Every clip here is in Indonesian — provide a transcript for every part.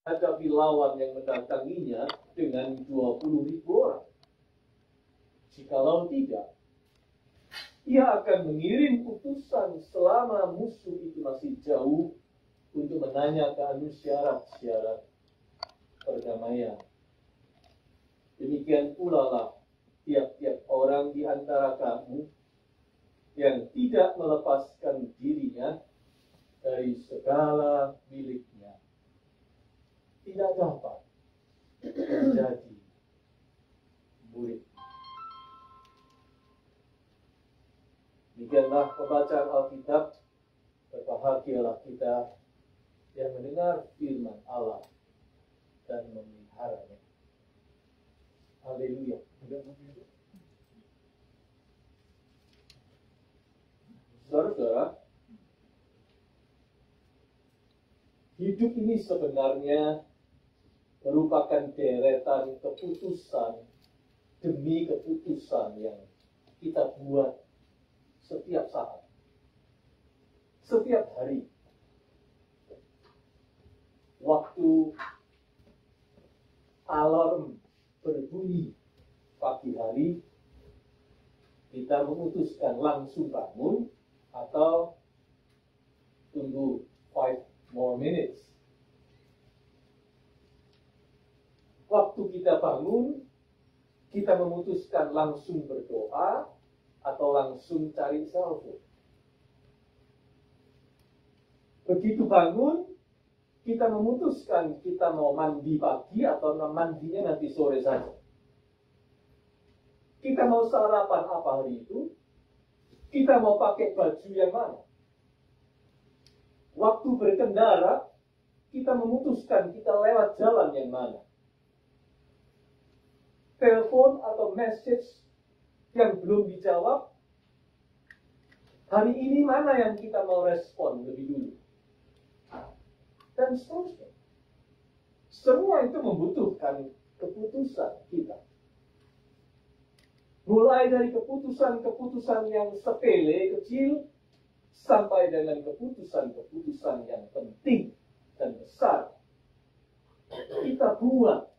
Hadapi lawan yang mendatanginya dengan 20.000 orang. Jikalau tidak, ia akan mengirim utusan selama musuh itu masih jauh untuk menanyakan syarat-syarat perdamaian. Demikian pula lah tiap-tiap orang di antara kamu yang tidak melepaskan dirinya dari segala miliknya tidak dapat menjadi murid. Demikianlah pembacaan Alkitab. Berbahagialah kita yang mendengar firman Allah dan memeliharanya. Haleluya. Saudara-saudara, hidup ini sebenarnya merupakan deretan keputusan demi keputusan yang kita buat setiap saat, setiap hari. Waktu alarm berbunyi pagi hari, kita memutuskan langsung bangun atau tunggu 5 more minutes. Waktu kita bangun, kita memutuskan langsung berdoa atau langsung cari cellphone. Begitu bangun, kita memutuskan kita mau mandi pagi atau mandinya nanti sore saja. Kita mau sarapan apa hari itu? Kita mau pakai baju yang mana? Waktu berkendara, kita memutuskan kita lewat jalan yang mana? Telepon atau message yang belum dijawab, hari ini mana yang kita mau respon lebih dulu? Dan seterusnya. Semua itu membutuhkan keputusan kita. Mulai dari keputusan-keputusan yang sepele, kecil, sampai dengan keputusan-keputusan yang penting dan besar. Kita buat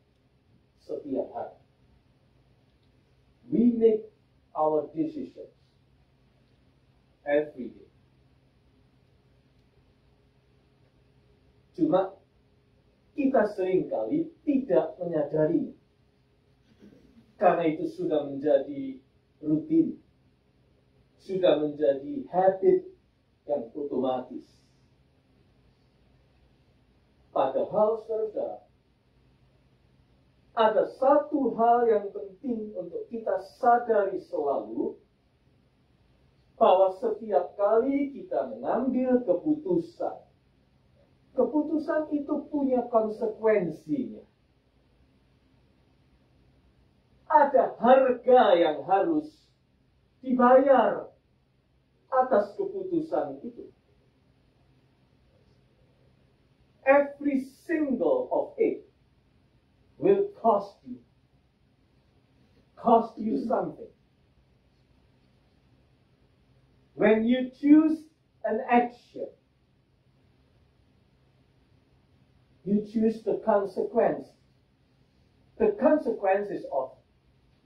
setiap hari. We make our decisions every day. Cuma kita seringkali tidak menyadari. Karena itu sudah menjadi rutin. Sudah menjadi habit yang otomatis. Padahal, saudara, ada satu hal yang penting untuk kita sadari selalu, bahwa setiap kali kita mengambil keputusan, keputusan itu punya konsekuensinya. Ada harga yang harus dibayar. atas keputusan itu. Every single of it will cost you something. When you choose an action, you choose the consequences of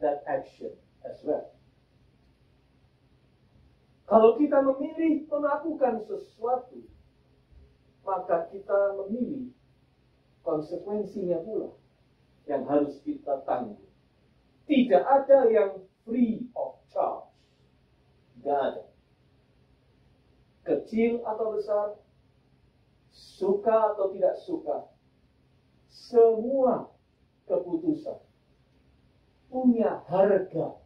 that action as well. Kalau kita memilih melakukan sesuatu, maka kita memilih konsekuensinya pula yang harus kita tanggung. Tidak ada yang free of charge. Tidak ada. Kecil atau besar, suka atau tidak suka, semua keputusan punya harga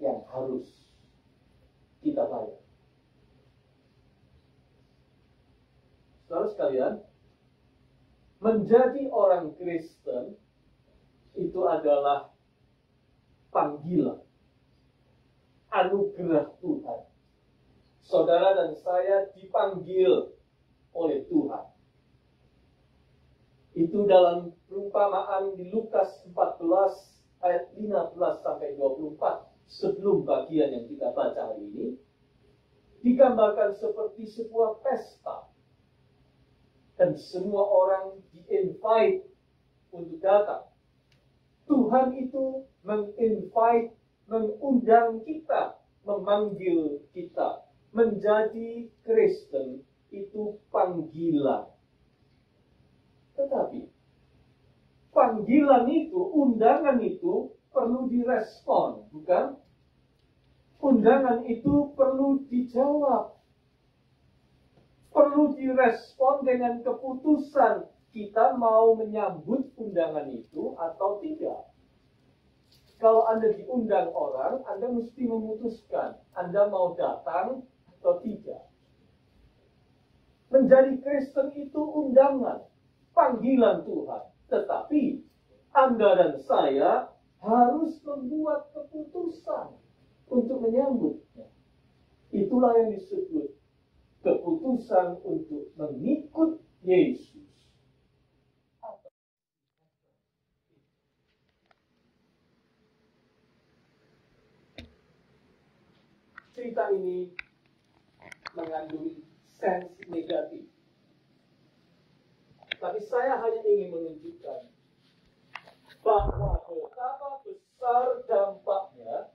yang harus kita bayar. Saudara sekalian, menjadi orang Kristen itu adalah panggilan, anugerah Tuhan. Saudara dan saya dipanggil oleh Tuhan. Itu dalam perumpamaan di Lukas 14 ayat 15 sampai 24 sebelum bagian yang kita baca hari ini, digambarkan seperti sebuah pesta. Dan semua orang di-invite untuk datang. Tuhan itu meng-invite, mengundang kita, memanggil kita. Menjadi Kristen itu panggilan. Tetapi panggilan itu, undangan itu perlu direspon, bukan? Undangan itu perlu dijawab. Perlu direspon dengan keputusan kita mau menyambut undangan itu atau tidak. Kalau Anda diundang orang, Anda mesti memutuskan Anda mau datang atau tidak. Menjadi Kristen itu undangan, panggilan Tuhan. Tetapi Anda dan saya harus membuat keputusan untuk menyambutnya. Itulah yang disebut keputusan untuk mengikut Yesus. Cerita ini mengandung sens negatif. Tapi saya hanya ingin menunjukkan bahwa betapa besar dampaknya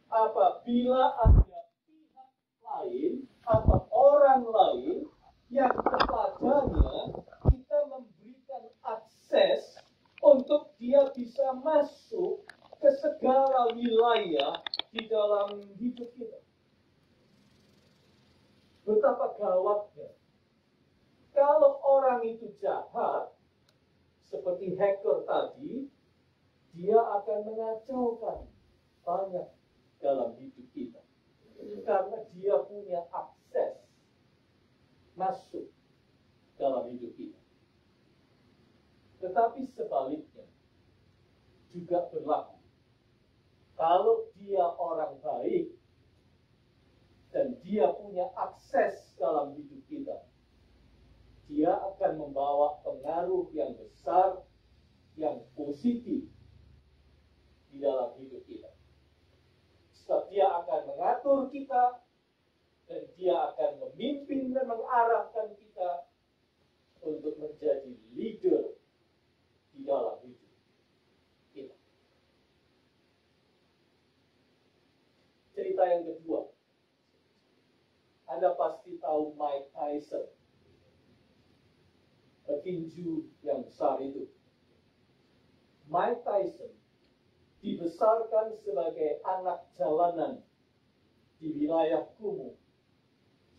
apabila ada pihak lain atau orang lain yang kepadanya kita memberikan akses untuk dia bisa masuk ke segala wilayah di dalam hidup kita. Betapa gawatnya. Kalau orang itu jahat, seperti hacker tadi, dia akan mengacaukan banyak dalam hidup kita. Karena dia punya akses masuk dalam hidup kita. Tetapi sebaliknya, juga berlaku. Kalau dia orang baik, dan dia punya akses dalam hidup kita, dia akan membawa pengaruh yang besar, yang positif di dalam hidup kita. Sebab dia akan mengatur kita, dan dia akan memimpin dan mengarahkan kita untuk menjadi leader di dalam hidup kita. Cerita yang kedua, Anda pasti tahu Mike Tyson, petinju yang besar itu. Mike Tyson dibesarkan sebagai anak jalanan di wilayah kumuh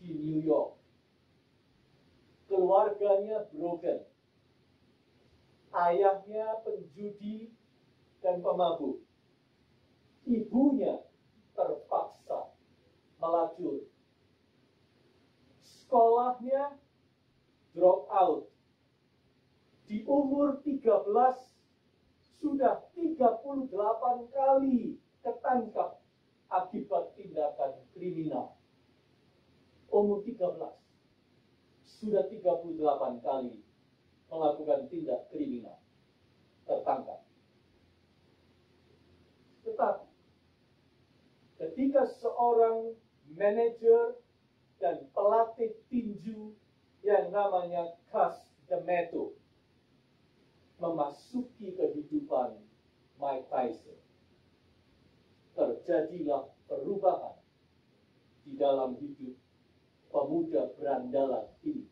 di New York. Keluarganya broken. Ayahnya penjudi dan pemabuk. Ibunya terpaksa melacur. Sekolahnya drop out. Di umur 13 sudah 38 kali ketangkap akibat tindakan kriminal. umur 13, sudah 38 kali melakukan tindak kriminal, tertangkap. Tetapi ketika seorang manajer dan pelatih tinju yang namanya Cus D'Amato memasuki kehidupan Mike Tyson, terjadilah perubahan di dalam hidup pemuda berandalan ini.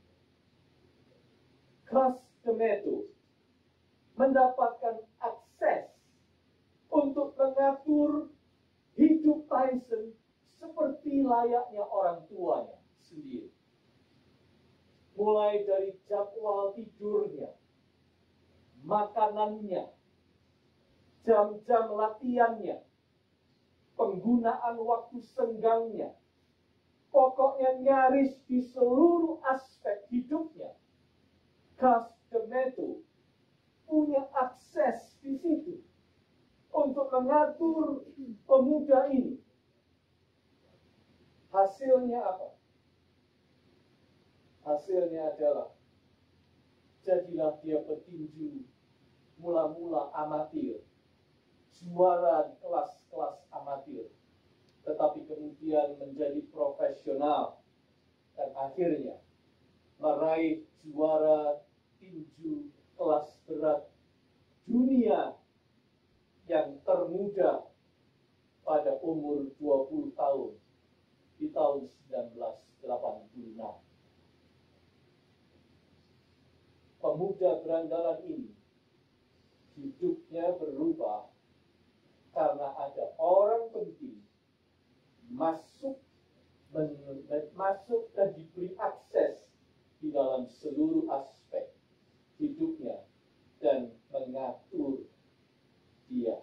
Cus D'Amato mendapatkan akses untuk mengatur hidup Tyson seperti layaknya orang tuanya sendiri. Mulai dari jadwal tidurnya, makanannya, jam-jam latihannya, penggunaan waktu senggangnya, pokoknya nyaris di seluruh aspek hidupnya, Cus D'Amato punya akses di situ untuk mengatur pemuda ini. Hasilnya apa? Hasilnya adalah jadilah dia petinju mula-mula amatir, juara kelas-kelas amatir, tetapi kemudian menjadi profesional dan akhirnya meraih juara tinju kelas berat dunia yang termuda pada umur 20 tahun di tahun 1986. Pemuda berandalan ini hidupnya berubah karena ada orang penting masuk dan diberi akses di dalam seluruh aspek hidupnya dan mengatur dia.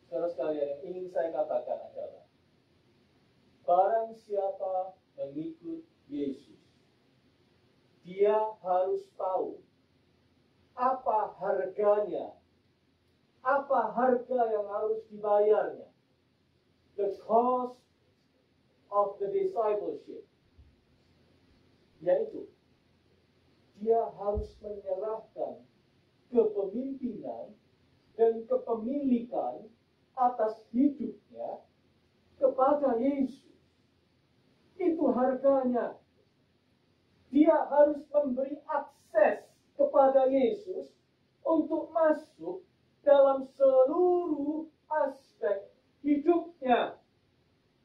Saudara sekalian, yang ingin saya katakan adalah barang siapa mengikut Yesus, dia harus tahu apa harganya, apa harga yang harus dibayarnya. The cost of the discipleship. Yaitu, dia harus menyerahkan kepemimpinan dan kepemilikan atas hidupnya kepada Yesus. Itu harganya. Dia harus memberi akses kepada Yesus untuk masuk dalam seluruh aspek hidupnya.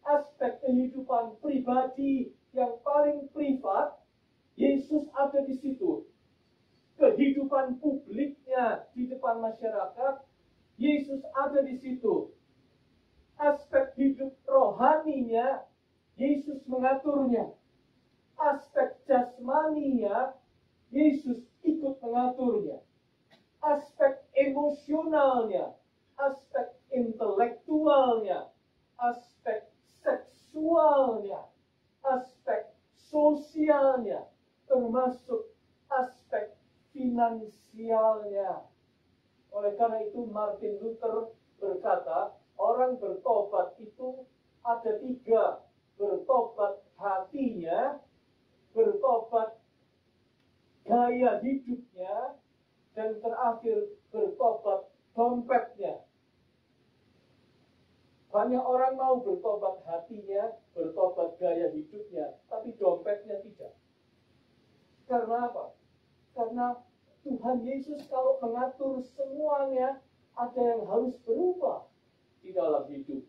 Aspek kehidupan pribadi yang paling privat, Yesus ada di situ. Kehidupan publiknya di depan masyarakat, Yesus ada di situ. Aspek hidup rohaninya, Yesus mengaturnya. Aspek jasmaninya, Yesus ikut mengaturnya. Aspek emosionalnya, aspek intelektualnya, aspek seksualnya, aspek sosialnya, termasuk aspek finansialnya. Oleh karena itu Martin Luther berkata, orang bertobat itu ada 3. Bertobat hatinya, bertobat gaya hidupnya, dan terakhir bertobat dompetnya. Banyak orang mau bertobat hatinya, bertobat gaya hidupnya, tapi dompetnya tidak. Karena apa? Karena Tuhan Yesus kalau mengatur semuanya, ada yang harus berubah di dalam hidup.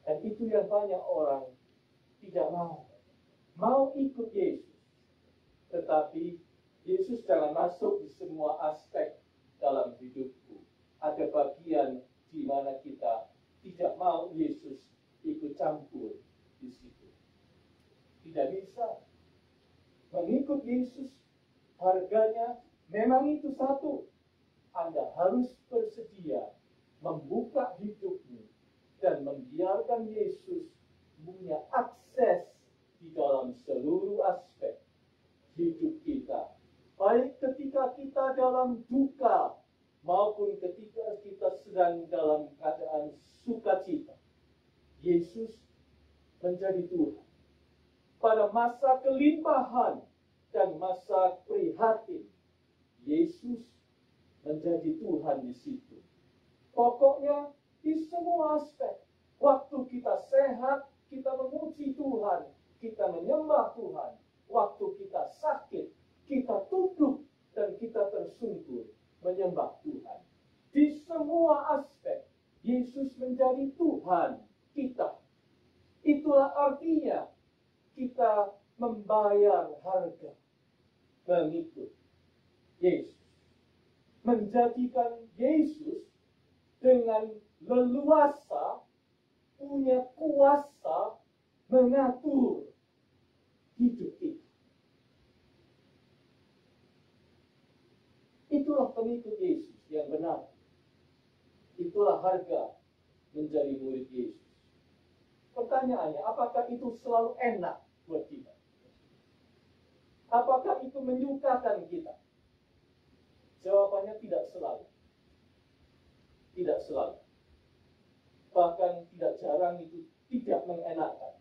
Dan itu yang banyak orang tidak mau. Mau ikut Yesus. Tetapi Yesus jangan masuk di semua aspek dalam hidupku. Ada bagian di mana kita tidak mau Yesus ikut campur di situ. Tidak bisa. Mengikut Yesus, harganya memang itu satu. Anda harus bersedia membuka hidupmu dan membiarkan Yesus punya akses di dalam seluruh aspek hidup kita. Baik ketika kita dalam duka maupun ketika kita sedang dalam keadaan sukacita. Yesus menjadi Tuhan. Pada masa kelimpahan dan masa prihatin, Yesus menjadi Tuhan di situ. Pokoknya di semua aspek. Waktu kita sehat, kita memuji Tuhan, kita menyembah Tuhan. Waktu kita sakit, kita tunduk dan kita tersungkur menyembah Tuhan. Di semua aspek, Yesus menjadi Tuhan kita. Itulah artinya kita membayar harga mengikut Yesus. Menjadikan Yesus dengan leluasa, punya kuasa mengatur hidup kita. Itulah pengikut Yesus yang benar. Itulah harga menjadi murid Yesus. Pertanyaannya, apakah itu selalu enak buat kita? Apakah itu menyukakan kita? Jawabannya tidak selalu. Tidak selalu. Bahkan tidak jarang itu tidak mengenakan.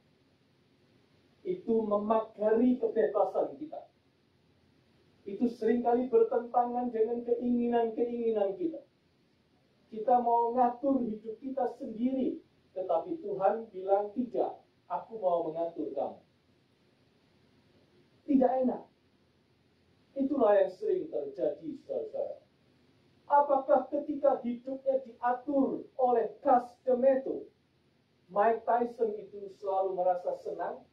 Itu memagari kebebasan kita. Itu seringkali bertentangan dengan keinginan-keinginan kita. Kita mau ngatur hidup kita sendiri, tetapi Tuhan bilang tidak, aku mau mengatur kamu. Tidak enak. Itulah yang sering terjadi, saudara. Apakah ketika hidupnya diatur oleh Cass D'Amato, Mike Tyson itu selalu merasa senang?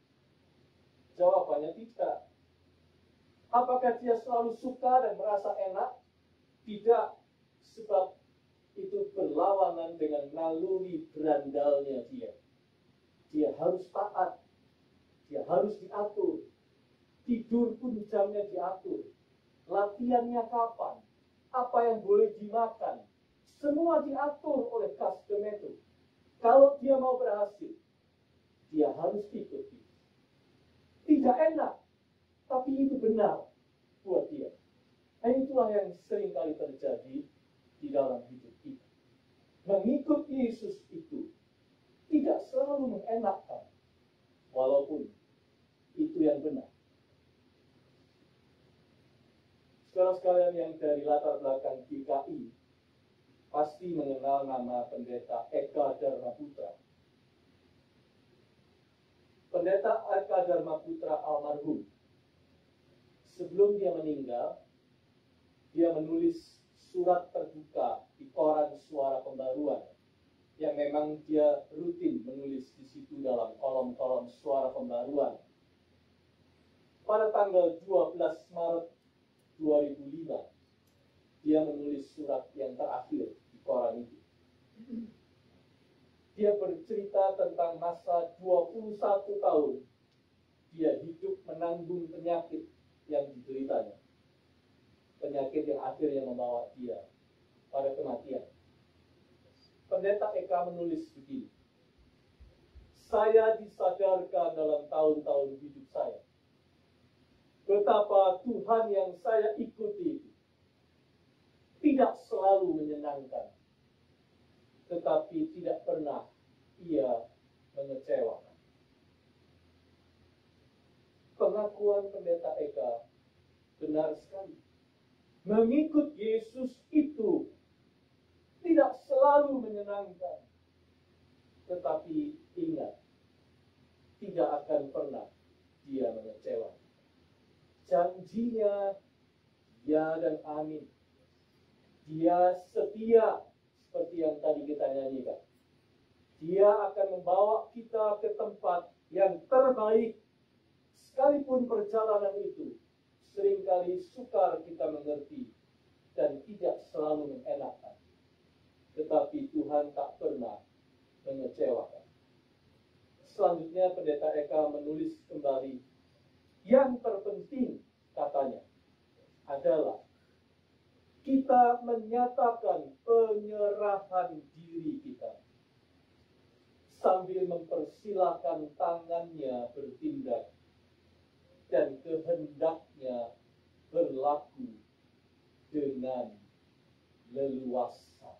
Jawabannya tidak. Apakah dia selalu suka dan merasa enak? Tidak, sebab itu berlawanan dengan naluri berandalnya dia. Dia harus taat, dia harus diatur. Tidur pun jamnya diatur. Latihannya kapan? Apa yang boleh dimakan? Semua diatur oleh Cass D'Amato. Kalau dia mau berhasil, dia harus ikuti. Tidak enak, tapi itu benar buat dia. Dan itulah yang sering kali terjadi di dalam hidup kita. Mengikut Yesus itu tidak selalu mengenakkan, walaupun itu yang benar. Saudara sekalian yang dari latar belakang GKI pasti mengenal nama Pendeta Eka Dharmaputra. Pendeta Eka Dharmaputra almarhum, sebelum dia meninggal, dia menulis surat terbuka di koran Suara Pembaruan, yang memang dia rutin menulis di situ dalam kolom-kolom Suara Pembaruan. Pada tanggal 12 Maret 2005, dia menulis surat yang terakhir di koran itu. Dia bercerita tentang masa 21 tahun dia hidup menanggung penyakit yang dideritanya. Penyakit yang akhirnya membawa dia pada kematian. Pendeta Eka menulis begini. Saya disadarkan dalam tahun-tahun hidup saya betapa Tuhan yang saya ikuti tidak selalu menyenangkan, tetapi tidak pernah ia mengecewakan. Pengakuan Pendeta Eka benar sekali. Mengikut Yesus itu tidak selalu menyenangkan, tetapi ingat, tidak akan pernah dia mengecewakan. Janjinya ya dan amin. Dia setia seperti yang tadi kita nyanyikan. Dia akan membawa kita ke tempat yang terbaik. Sekalipun perjalanan itu seringkali sukar kita mengerti dan tidak selalu mengenakan. Tetapi Tuhan tak pernah mengecewakan. Selanjutnya Pendeta Eka menulis kembali. Yang terpenting, katanya, adalah kita menyatakan penyerahan diri kita sambil mempersilahkan tangannya bertindak dan kehendaknya berlaku dengan leluasa.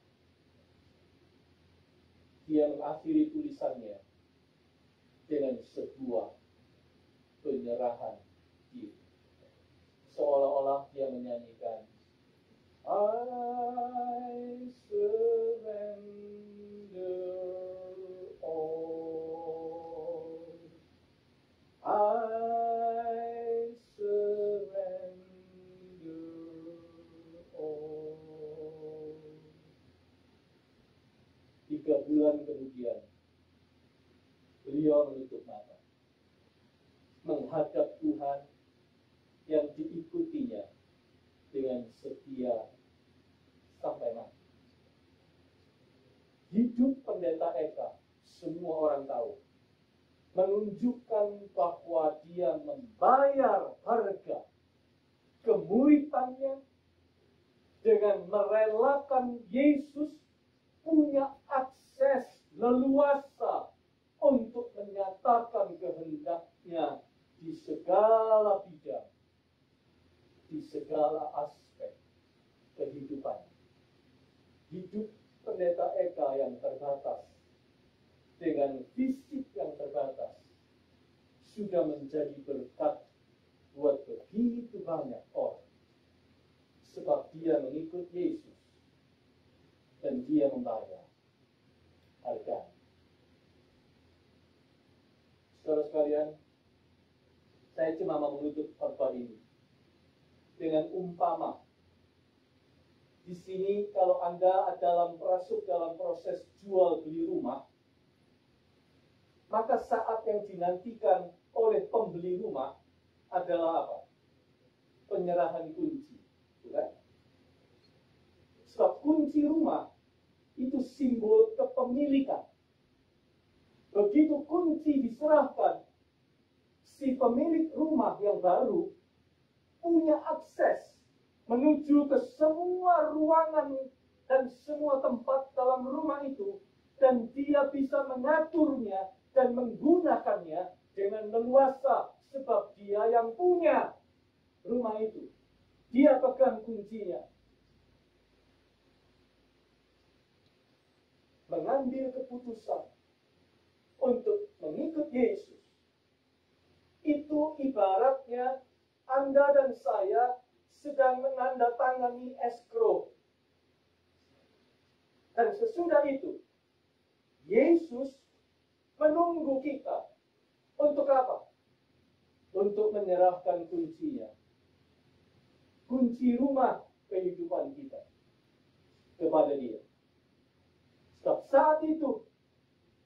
Dia mengakhiri tulisannya dengan sebuah penyerahan diri. Seolah-olah dia menyanyikan, I surrender all. I surrender all. 3 bulan kemudian, beliau menutup mata, menghadap Tuhan yang diikutinya dengan setia sampai mati. Hidup Pendeta Eka, semua orang tahu, menunjukkan bahwa dia membayar harga kemuritannya dengan merelakan Yesus punya akses leluasa untuk menyatakan kehendaknya di segala bidang, di segala aspek kehidupan. Hidup Pendeta Eka yang terbatas, dengan fisik yang terbatas, sudah menjadi berkat buat begitu banyak orang. Sebab dia mengikut Yesus dan dia membayar harga. Saudara sekalian, saya cuma mau menutup khotbah ini dengan umpama. Di sini kalau Anda masuk dalam proses jual beli rumah, maka saat yang dinantikan oleh pembeli rumah adalah apa? Penyerahan kunci. Bukan? Sebab kunci rumah itu simbol kepemilikan. Begitu kunci diserahkan, si pemilik rumah yang baru punya akses menuju ke semua ruangan dan semua tempat dalam rumah itu, dan dia bisa mengaturnya dan menggunakannya dengan leluasa, sebab dia yang punya rumah itu. Dia pegang kuncinya. Mengambil keputusan untuk mengikut Yesus itu ibaratnya Anda dan saya sedang menandatangani escrow. Dan sesudah itu, Yesus menunggu kita. Untuk apa? Untuk menyerahkan kuncinya. Kunci rumah kehidupan kita kepada dia. Sebab saat itu,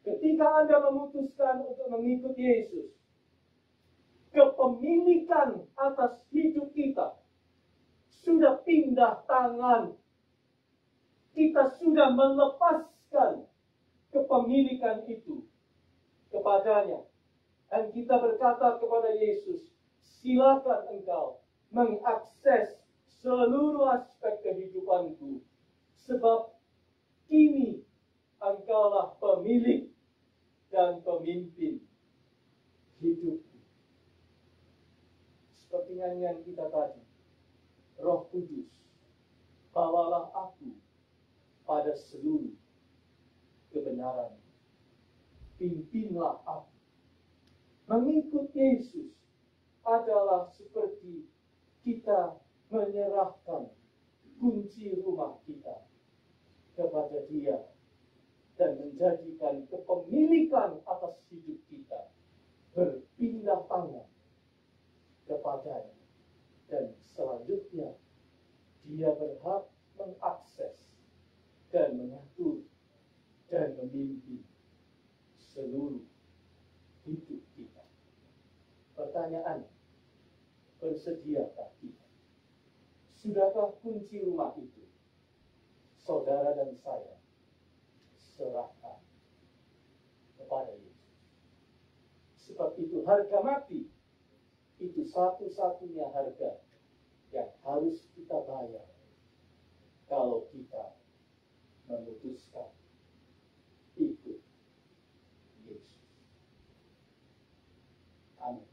ketika Anda memutuskan untuk mengikut Yesus, kepemilikan atas hidup kita sudah pindah tangan. Kita sudah melepaskan kepemilikan itu kepadanya. Dan kita berkata kepada Yesus, silakan engkau mengakses seluruh aspek kehidupanku. Sebab kini engkaulah pemilik dan pemimpin hidupku. Seperti nyanyian kita tadi, Roh Kudus, bawalah aku pada seluruh kebenaran. Pimpinlah aku. Mengikut Yesus adalah seperti kita menyerahkan kunci rumah kita kepada Dia dan menjadikan kepemilikan atas hidup kita berpindah tangan kepadanya. Dan selanjutnya Dia berhak mengakses dan mengatur dan memimpin seluruh hidup kita. Pertanyaan, bersediakah kita? Sudahkah kunci rumah itu saudara dan saya serahkan kepada Yesus? Sebab itu harga mati itu satu-satunya harga yang harus kita bayar kalau kita memutuskan ikut Yesus. Amin.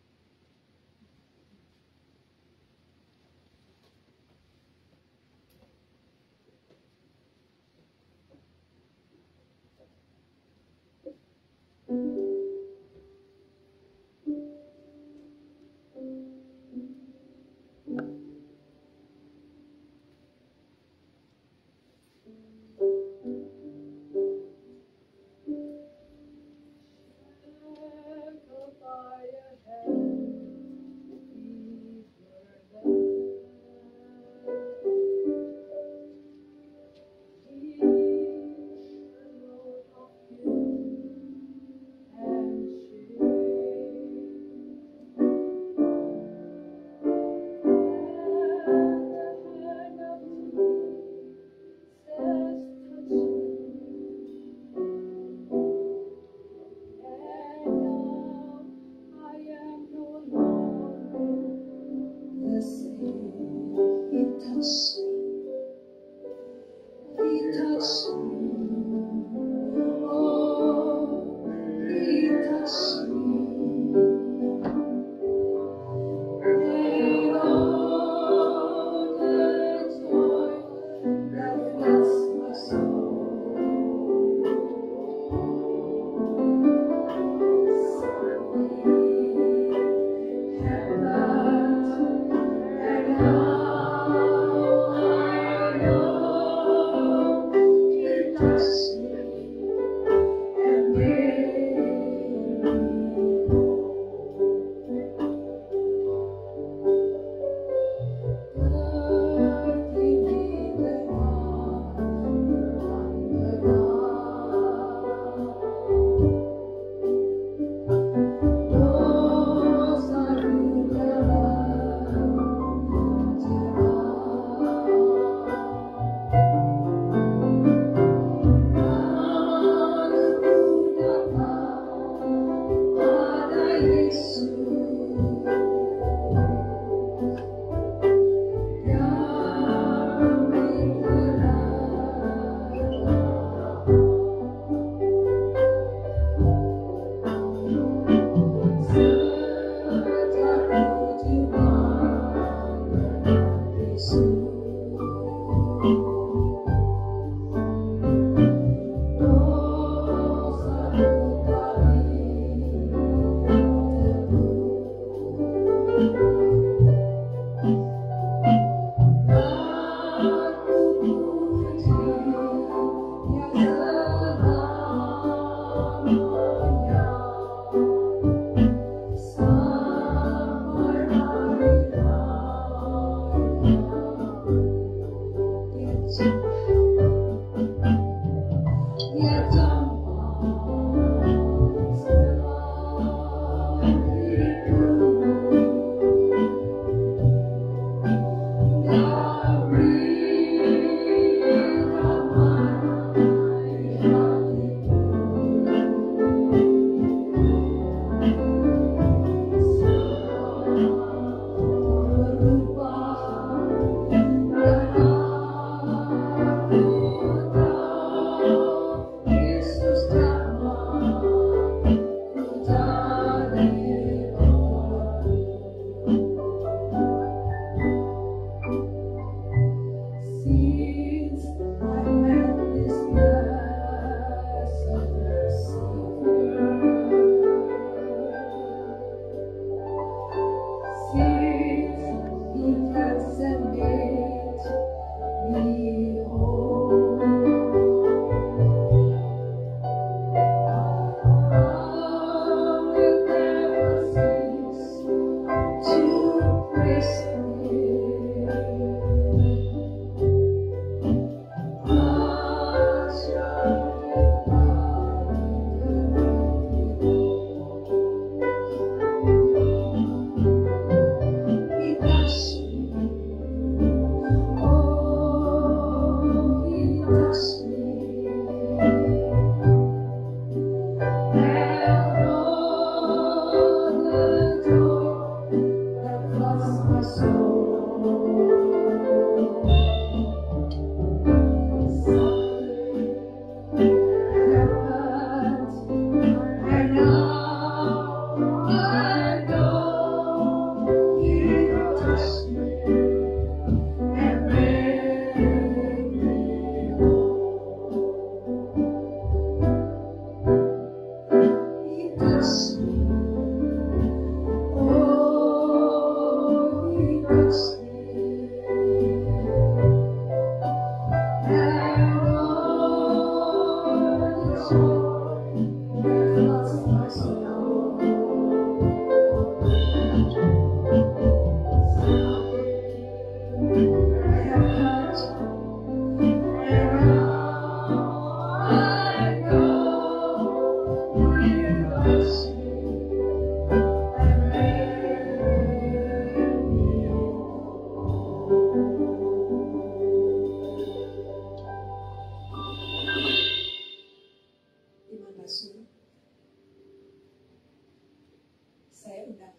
Saya undang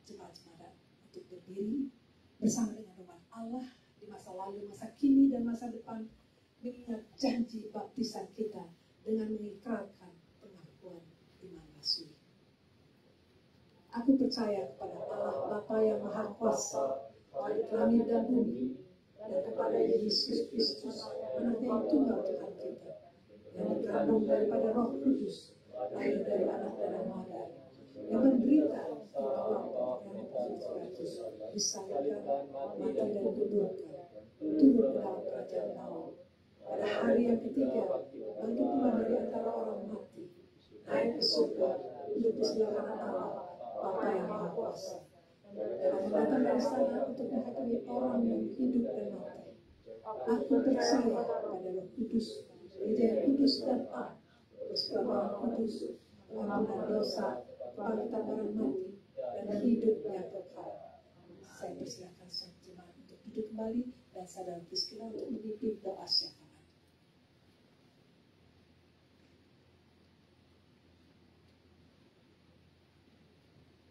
jemaat-jemaat untuk berdiri bersama dengan umat Allah di masa lalu, masa kini, dan masa depan, mengingat janji baptisan kita dengan mengikrarkan pengakuan iman rasuli. Aku percaya kepada Allah Bapa yang Maha Kuasa, Khalik langit dan bumi, dan kepada Yesus Kristus, Anak yang tunggal Tuhan kita, yang dikandung daripada Roh Kudus, lahir dari anak darah Maria, yang menderita di bawah pemerintahan Pilatus, disalibkan, mati dan dikuburkan, turun ke dalam kerajaan Allah. Pada hari yang ketiga, bangkit pula dari antara orang mati, naik ke surga, duduk di sebelah kanan Allah, Bapa yang Maha Kuasa, dan akan datang dari sana untuk menghakimi orang yang hidup dan mati. Aku percaya pada Roh Kudus, Gereja yang kudus dan am, persekutuan kudus, pengampunan dosa, kebangkitan orang mati, dan hidup yang kekal. Saya persilakan sang jemaat untuk duduk kembali dan saudara Priscilla untuk memimpin doa syafaat.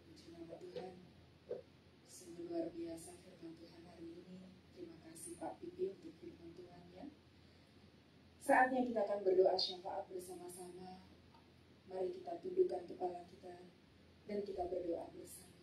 Puji nama Tuhan, sungguh luar biasa firman Tuhan hari ini. Terima kasih Pak Pipi untuk firman Tuhan-Nya. Saatnya kita akan berdoa syafaat bersama-sama. Mari kita tundukkan kepala kita dan kita berdoa bersama.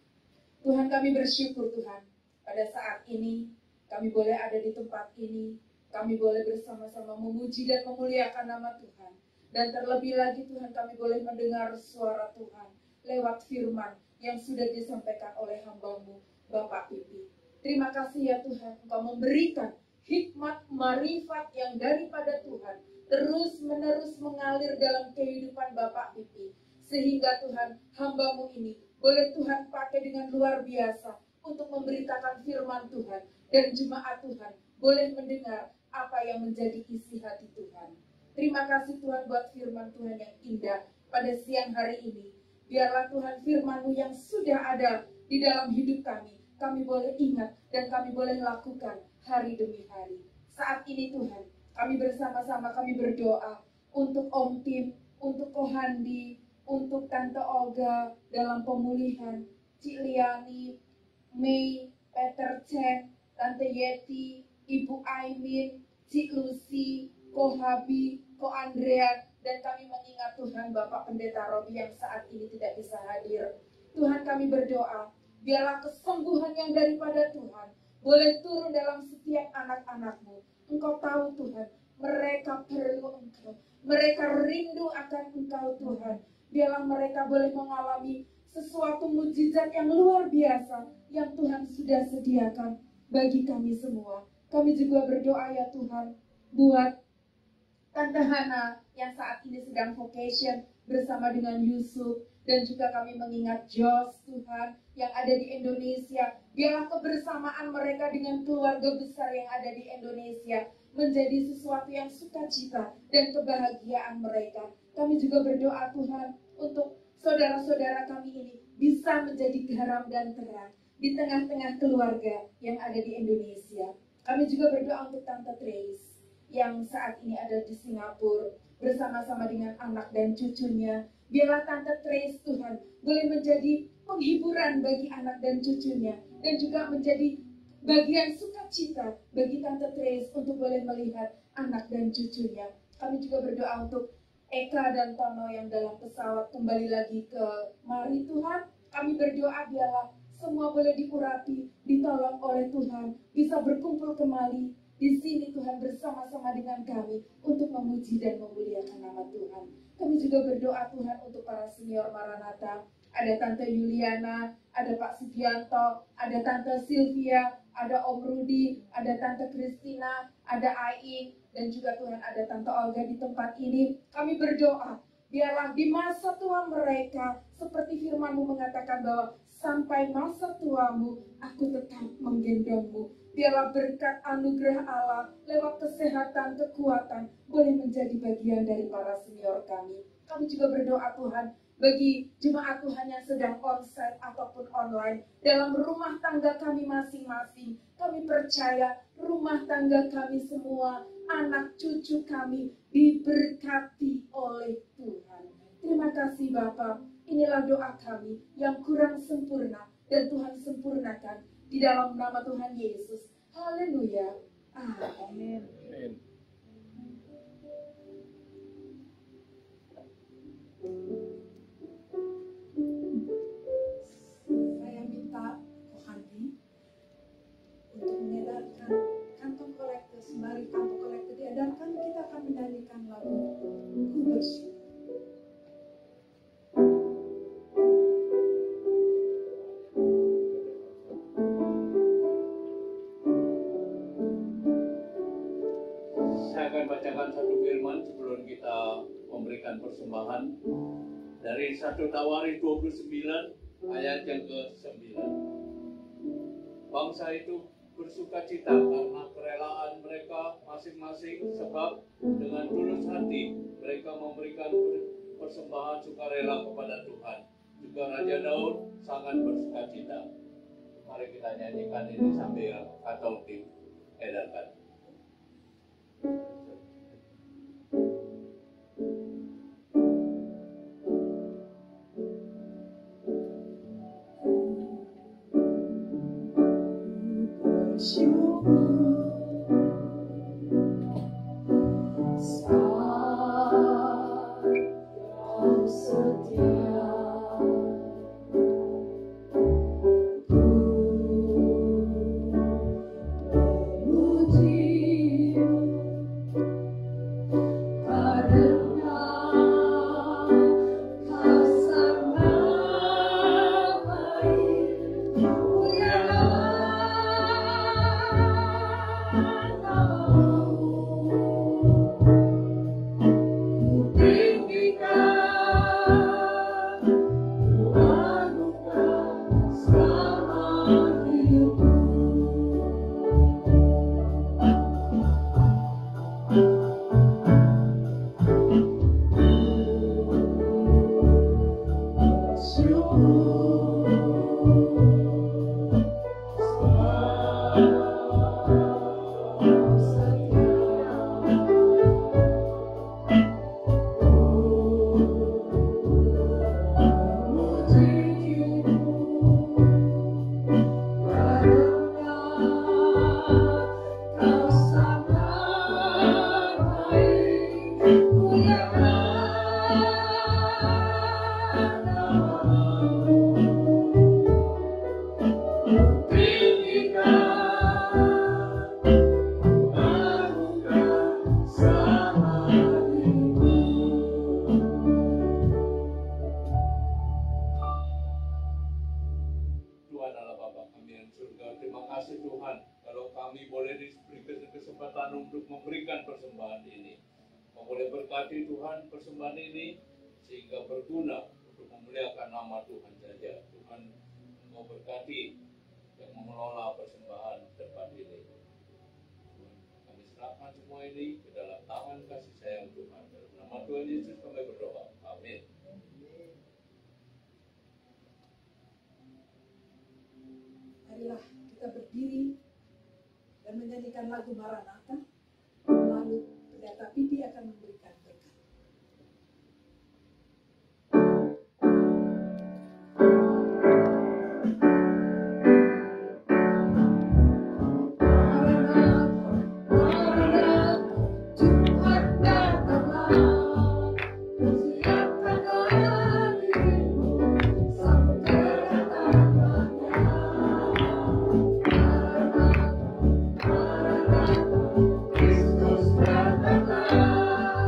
Tuhan, kami bersyukur Tuhan, pada saat ini kami boleh ada di tempat ini, kami boleh bersama-sama memuji dan memuliakan nama Tuhan. Dan terlebih lagi Tuhan, kami boleh mendengar suara Tuhan lewat firman yang sudah disampaikan oleh hamba-Mu, Bapak Pipi. Terima kasih ya Tuhan, Engkau memberikan hikmat marifat yang daripada Tuhan terus-menerus mengalir dalam kehidupan Bapak Pipi. Sehingga Tuhan, hamba-Mu ini boleh Tuhan pakai dengan luar biasa untuk memberitakan firman Tuhan. Dan jemaat Tuhan boleh mendengar apa yang menjadi isi hati Tuhan. Terima kasih Tuhan buat firman Tuhan yang indah pada siang hari ini. Biarlah Tuhan firman-Mu yang sudah ada di dalam hidup kami boleh ingat dan kami boleh lakukan hari demi hari. Saat ini Tuhan, kami bersama-sama kami berdoa untuk Om Tim, untuk Kohandi, untuk Tante Olga dalam pemulihan, Cik Liani, Mei, Peter Chen, Tante Yeti, Ibu Aimin, Cik Lucy, Ko Habi, Ko Andrea, dan kami mengingat Tuhan Bapak Pendeta Robi yang saat ini tidak bisa hadir. Tuhan, kami berdoa, biarlah kesembuhan yang daripada Tuhan boleh turun dalam setiap anak-anak-Mu. Engkau tahu Tuhan, mereka perlu Engkau, mereka rindu akan Engkau Tuhan. Biarlah mereka boleh mengalami sesuatu mujizat yang luar biasa yang Tuhan sudah sediakan bagi kami semua. Kami juga berdoa ya Tuhan buat Tante Hana yang saat ini sedang vocation bersama dengan Yusuf, dan juga kami mengingat Jos Tuhan yang ada di Indonesia. Biarlah kebersamaan mereka dengan keluarga besar yang ada di Indonesia menjadi sesuatu yang sukacita dan kebahagiaan mereka. Kami juga berdoa Tuhan untuk saudara-saudara kami ini bisa menjadi garam dan terang di tengah-tengah keluarga yang ada di Indonesia. Kami juga berdoa untuk Tante Trace yang saat ini ada di Singapura bersama-sama dengan anak dan cucunya. Biarlah Tante Trace Tuhan boleh menjadi penghiburan bagi anak dan cucunya, dan juga menjadi bagian sukacita bagi Tante Trace untuk boleh melihat anak dan cucunya. Kami juga berdoa untuk Eka dan Tono yang dalam pesawat kembali lagi ke mari Tuhan. Kami berdoa biarlah semua boleh diurapi, ditolong oleh Tuhan, bisa berkumpul kembali di sini Tuhan bersama-sama dengan kami untuk memuji dan memuliakan nama Tuhan. Kami juga berdoa Tuhan untuk para senior Maranatha. Ada Tante Yuliana, ada Pak Sugianto, ada Tante Sylvia, ada Om Rudi, ada Tante Christina, ada Aing, dan juga Tuhan ada Tante Olga di tempat ini. Kami berdoa, biarlah di masa tua mereka, seperti firman-Mu mengatakan bahwa sampai masa tuamu, aku tetap menggendongmu. Biarlah berkat anugerah Allah lewat kesehatan, kekuatan boleh menjadi bagian dari para senior kami. Kami juga berdoa Tuhan bagi jemaat Tuhan yang sedang onsite ataupun online dalam rumah tangga kami masing-masing. Kami percaya rumah tangga kami semua, anak cucu kami diberkati oleh Tuhan. Terima kasih Bapak. Inilah doa kami yang kurang sempurna. dan Tuhan sempurnakan di dalam nama Tuhan Yesus. Haleluya. Amin. Amin. Saya minta Kohani untuk mengedarkan kantong kolektor. Sembari kantong kolektor diedarkan, kita akan menyanyikan lagu Ku Bersyukur. Saya akan bacakan satu firman sebelum kita memberikan persembahan dari 1 Tawarik 29 ayat yang ke-9. Bangsa itu bersukacita karena kerelaan mereka masing-masing, sebab dengan tulus hati mereka memberikan persembahan sukarela kepada Tuhan. Juga Raja Daud sangat bersukacita. Mari kita nyanyikan ini sambil atau diedarkan. Tuhan persembahan ini sehingga berguna untuk memuliakan nama Tuhan saja. Tuhan mau berkati yang mengelola persembahan tempat ini. Tuhan, kami serahkan semua ini ke dalam tangan kasih sayang Tuhan. Dalam nama Tuhan Yesus kami berdoa. Amin. Marilah kita berdiri dan menyanyikan lagu Maranatha. Lalu pendeta Pipi akan memberikan berkat. Kristus datanglah.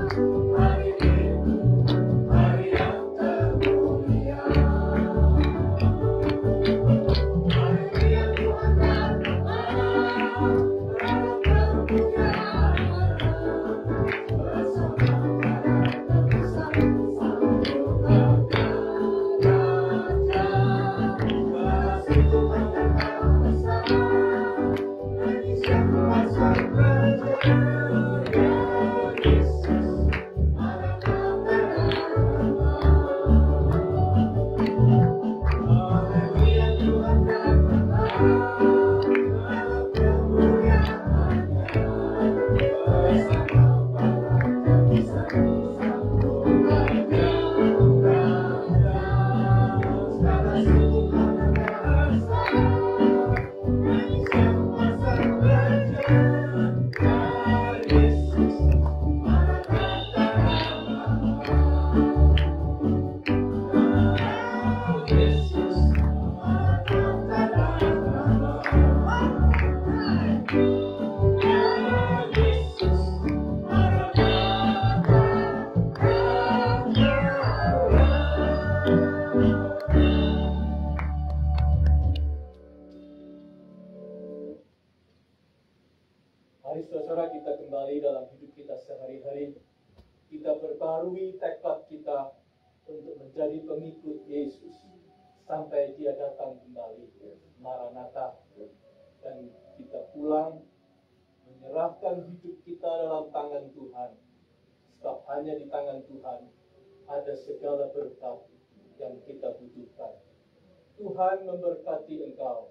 Mari saudara kita kembali dalam hidup kita sehari-hari. Kita perbarui tekad kita untuk menjadi pengikut Yesus sampai Dia datang kembali, Maranatha. Dan kita pulang menyerahkan hidup kita dalam tangan Tuhan. Sebab hanya di tangan Tuhan ada segala berkat yang kita butuhkan. Tuhan memberkati engkau.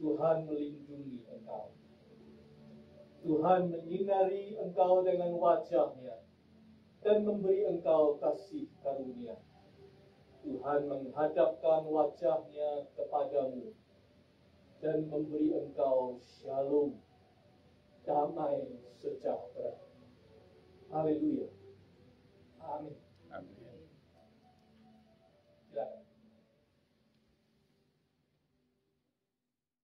Tuhan melindungi engkau. Tuhan menyinari engkau dengan wajah-Nya dan memberi engkau kasih karunia. Tuhan menghadapkan wajah-Nya kepadamu dan memberi engkau shalom, damai sejahtera. Haleluya. Amin. Amin. Silakan.